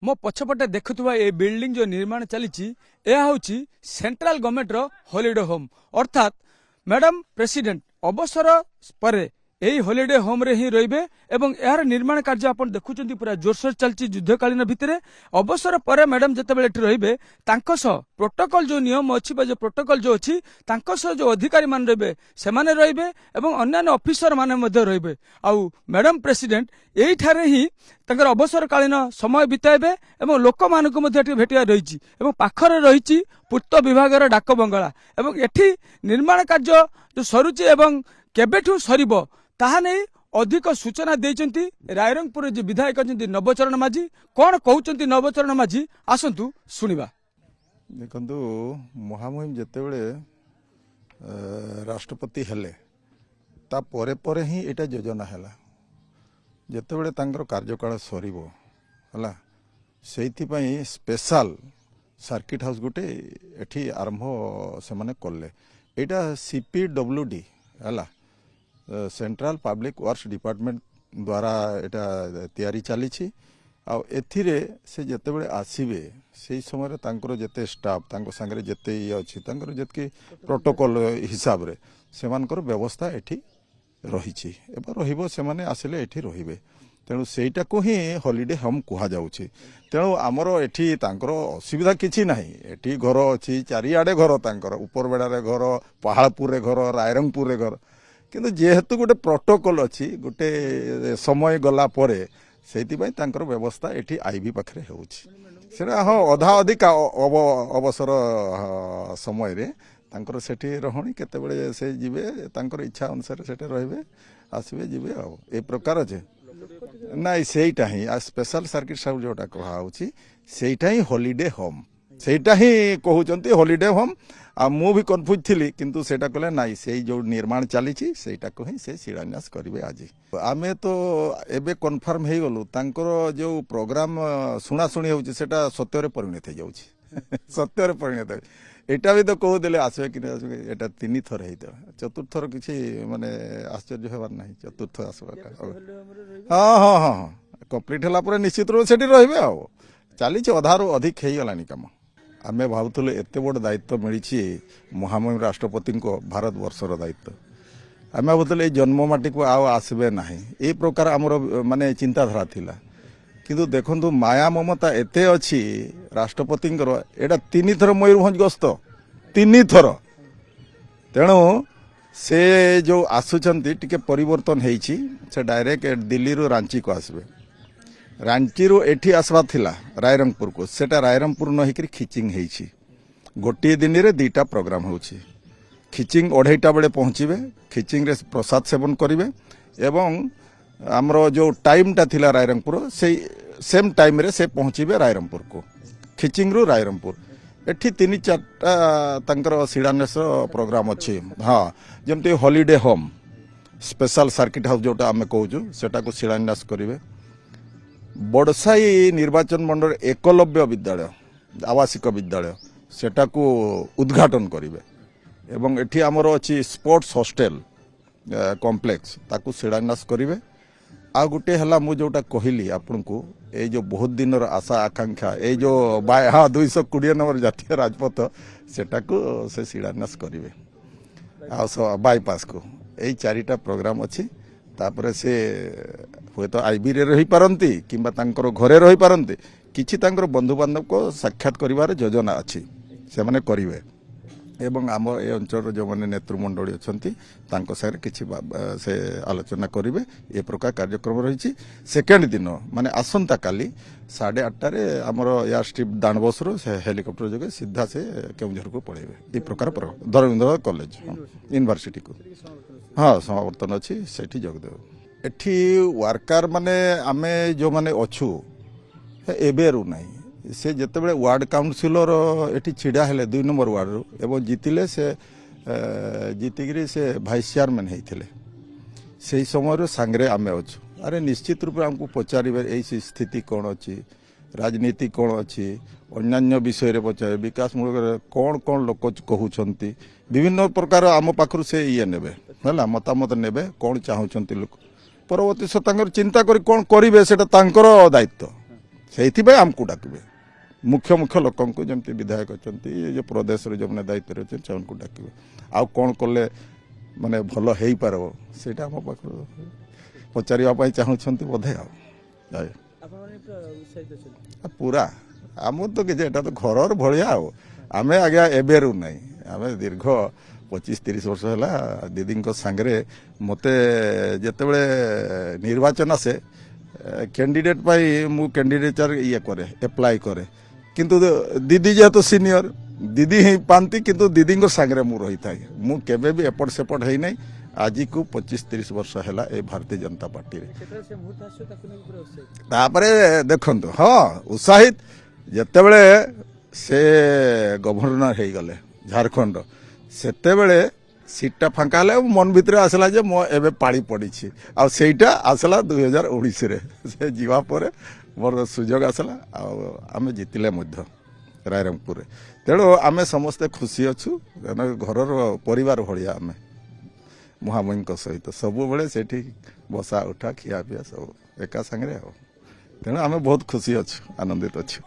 मो पछपटे देखुवा ए बिल्डिंग जो निर्माण चली हूँ सेंट्रल गवर्नमेंट रो हॉलिडे होम अर्थात मैडम प्रेसिडेंट अवसर पर यही हॉलिडे होम रे ही रहिबे एवं यार निर्माण कार्य आपण देखुचंती पूरा जोरसोर चलची युद्धकालीन भितरे अवसर पर मैडम जतेबेले एठी रहिबे तांको सह प्रोटोकॉल जो नियम अछि बा जो प्रोटोकॉल जो अछि तांको सह जो अधिकारी मान रहिबे से माने रहिबे एवं अन्य ऑफिसर माने मध्ये रहिबे आउ मैडम प्रेसिडेंट एही ठारे ही तांकर अवसर कालीन समय बिताइबे एवं लोक मानकु मध्ये एठी भेटिया रहिछि एवं पाखरे रहिछि पूर्त विभागर डाक बंगला एवं एठी निर्माण कार्य जो सरुछि एवं केबेठु सरिबो ताहा नहीं अधिक सूचना देइचंती रायरंगपुर जे विधायक अछंती नवचरण माझी कोन कहउचंती नवचरण माझी आसंतु सुनिबा। देखंतु महामहिम जेतेबेले राष्ट्रपति हेले ता परे परे ही एटा योजना हैला जेतेबेले तांकर कार्यकाल सरीबो हला सेइथि पई स्पेशल सर्किट हाउस गुटे एठी आरंभ से माने करले एटा सीपीडब्ल्यूडी हला सेंट्रल पब्लिक वर्क्स डिपार्टमेंट द्वारा एटा तैयारी चली एथिरे से जेतेबेले आसीबे से समय तांकर जेते स्टाफ तांको संगे जेते ये अछि तांकर जेतके प्रोटोकॉल हिसाब रे सेमानकर व्यवस्था एठी रहिछि एबा रहिबो से माने आसिले एठी रहिबे तेणु सेटा को ही हॉलिडे होम कुहा जाउछि तेणु आमर एठी तांकर असुविधा किछि नाही एठी घर अछि चारिआडे घर तांकर ऊपर बेडारे घर पहाड़पुर रे घर रायरंगपुर रे घर किंतु जेहेतु गोटे प्रोटोकॉल अच्छी गोटे समय गला परे सेइथिबाई तांकर व्यवस्था एठी आईबी पाखरे होउछि सेटा हाँ अधा अधिक अवसर समय रे तांकर सेठी रहणी केतेबेले से जिवे तांकर इच्छा अनुसार सेठे रहबे आसीबे जिवे आ ए प्रकार जे नाइ सेइटा ही स्पेशल सर्किट सब जोटा कहा होउछि सेइटा ही हॉलिडे होम सेइटा ही कहउचंती हॉलिडे होम आ मु भी कन्फ्यूज थी किंतु सेटा कहले नाइ से जो निर्माण चली सेटा को ही से शिलान्यास करिवे आज आमे तो एबे कन्फर्म हे गलु तांकर जो प्रोग्राम सुना सुनी होउछि सेटा सत्य रे परिणत हे जाउछि सत्य रे परिणत एटा भी तो कह देले आसबे कि एटा तीन थर हे चतुर्थ थर किछि माने आश्चर्य हेबार नाही चतुर्थ आसबा हां हां हां कंप्लीट हला पर निश्चित रूप सेठी रहबे आ चली अधारू अधिक हे गलानी काम आमे भावुले एते बड़ दायित्व मिली महामहिम राष्ट्रपति को भारत वर्षर दायित्व आमे भावुले जन्म माटी को आसबे ना ए प्रकार आमर माने चिंताधारा थिला किंतु देखंतु माया ममता एते अछि राष्ट्रपति एटा तीन थर मयूरभंज गस्त तीन थर तेणु से जो आसुचंती टिके परिवर्तन हेइछि से डायरेक्ट दिल्ली रु रांची को आसबे रांची रू एठी आसवा थिला रायरंगपुर को सेटा रायरंगपुर न होकर खिचिंग हेइछि गोटे दिन रे दुईटा प्रोग्राम होउछि खिचिंग 2:30 बेले पहुँचे खिचिंग रे प्रसाद सेवन करिवे एवं हमरो जो टाइम टा थिला रायरंगपुर से सेम टाइम रे से पहुँचे रायरंगपुर को खिचिंग रू रायरंगपुर एठी 3-4टा तंकर शिलान्यास प्रोग्राम अछि हाँ जेमते holiday home special circuit house जोटा आमे कहूछु सेटा को शिलान्यास करिवे बड़साई निर्वाचन मंडल एकलव्य विद्यालय आवासिक विद्यालय सेटा को उद्घाटन करिवे एवं एठी हमर अछि स्पोर्ट्स हॉस्टल कॉम्प्लेक्स ताकू शिलान्यास करिवे आ गुटे हला मु जोटा कहिली आपन को ए जो बहुत दिन आशा आकांक्षा ए जो हाँ 220 नंबर जातीय राजपथ सेटा को से शिलान्यास करिवे आ बाईपास को ए चारिटा प्रोग्राम अछि तापरे से हुए तो आईबी रे रही पारंती किंबा तांकर घरे रही पारंती किछि तांकर बंधु बांधव को साक्षात करिवार योजना अछि से माने करिवे एवं आम ए अंचल जो माने नेतृमंडली अछंती तांको सारे किछि से आलोचना करिवे ए प्रकार कार्यक्रम रहिछि सेकेंड दिन माने आसंता काली 8:30 रे हमर एयर स्ट्रिप दानबस रो से हेलीकॉप्टर जगे सीधा से केउझर को पळेबे ए प्रकार धर्मेंद्र कॉलेज यूनिवर्सिटी को हाँ समावर्तन अच्छी सेठी जगदेव एठी वर्कर माने आमे जो माने अच्छु एबेरु नहीं से जेतेबेले वार्ड काउंसिलर एठी छिड़ा हेले 2 नंबर वार्ड रो एवं जीतिले से जीतिगिरी से वाइस चेयरमैन हेइथिले सेही समय रो सांगरे आमे अच्छु अरे निश्चित रूप हमको पचारिबे एई स्थिति कोन अछि राजनीति कोन अछि अन्य विषय रे पचारे विकास मूलक कोन कोन लोक कहउछंती विभिन्न प्रकार आम पाखरु से ये नेबे हला मतामत नेबे कोन चाहुचंती लोक परवर्ती सतांगर चिंता करी कोन करिवे सेटा तांकर दायित्व ସେଇଥିପାଇଁ ଆମକୁ ଡାକିବେ ମୁଖ୍ୟ ମୁଖ୍ୟ ଲୋକଙ୍କୁ ଯେମିତି ବିଧାୟକ ଅଛନ୍ତି ଏ ଯେଉଁ ପ୍ରଦେଶରେ ଯେଉଁମାନେ ଦାୟିତ୍ୱରେ ଅଛନ୍ତି ସେମାନଙ୍କୁ ଡାକିବେ ଆଉ କ'ଣ କଲେ ମାନେ ଭଲ ହେଇପାରିବ ସେଇଟା ଆମ ପାଖରୁ ପଚାରିବା ପାଇଁ ଚାହୁଁଛନ୍ତି ବୋଧେ ଆଉ ପୁରା ଆମର ତ କିଛି ଏଇଟା ତ ଘରର ଭଳିଆ ଆଉ ଆମେ ଆଜ୍ଞା ଏବେରୁ ନାହିଁ ଆମେ ଦୀର୍ଘ 25-30 ବର୍ଷ ହେଲା ଦିଦିଙ୍କ ସାଙ୍ଗରେ ମୋତେ ଯେତେବେଳେ ନିର୍ବାଚନ ଆସେ କ୍ୟାଣ୍ଡିଡେଟ୍ ପାଇଁ ମୁଁ କ୍ୟାଣ୍ଡିଡେଚର ଇଏ କରେ ଆପ୍ଲାଏ କରେ କିନ୍ତୁ ଦିଦି ଯେହେତୁ ସିନିୟର ଦିଦି ହିଁ ପାଆନ୍ତି କିନ୍ତୁ ଦିଦିଙ୍କ ସାଙ୍ଗରେ ମୁଁ ରହିଥାଏ ମୁଁ କେବେ ବି ଏପଟ ସେପଟ ହେଇନାହିଁ ଆଜିକୁ 25-30 ବର୍ଷ ହେଲା ଏ ଭାରତୀୟ ଜନତା ପାର୍ଟିରେ ତାପରେ ଦେଖନ୍ତୁ ହଁ ଉତ୍ସାହିତ ଯେତେବେଳେ ସେ ଗଭର୍ଣ୍ଣର ହେଇଗଲେ ଝାଡ଼ଖଣ୍ଡ ସେତେବେଳେ ସିଟ୍ଟା ଫାଙ୍କା ହେଲେ ମନ ଭିତରେ ଆସିଲା ଯେ ମୋ ଏବେ ପାଳି ପଡ଼ିଛି ଆଉ ସେଇଟା ଆସିଲା 2019ରେ ସେ ଯିବା ପରେ ମୋର ସୁଯୋଗ ଆସିଲା ଆଉ ଆମେ ଜିତିଲେ ମଧ୍ୟ ରାୟରଙ୍ଗପୁରରେ ତେଣୁ ଆମେ ସମସ୍ତେ ଖୁସି ଅଛୁ କାରଣ ଘରର ପରିବାର ଭଳିଆ ଆମେ ମହାମୟୀଙ୍କ ସହିତ ସବୁବେଳେ ସେଠି ବସା ଉଠା ଖିଆ ପିଆ ସବୁ ଏକା ସାଙ୍ଗରେ ଆଉ ତେଣୁ ଆମେ ବହୁତ ଖୁସି ଅଛୁ ଆନନ୍ଦିତ ଅଛୁ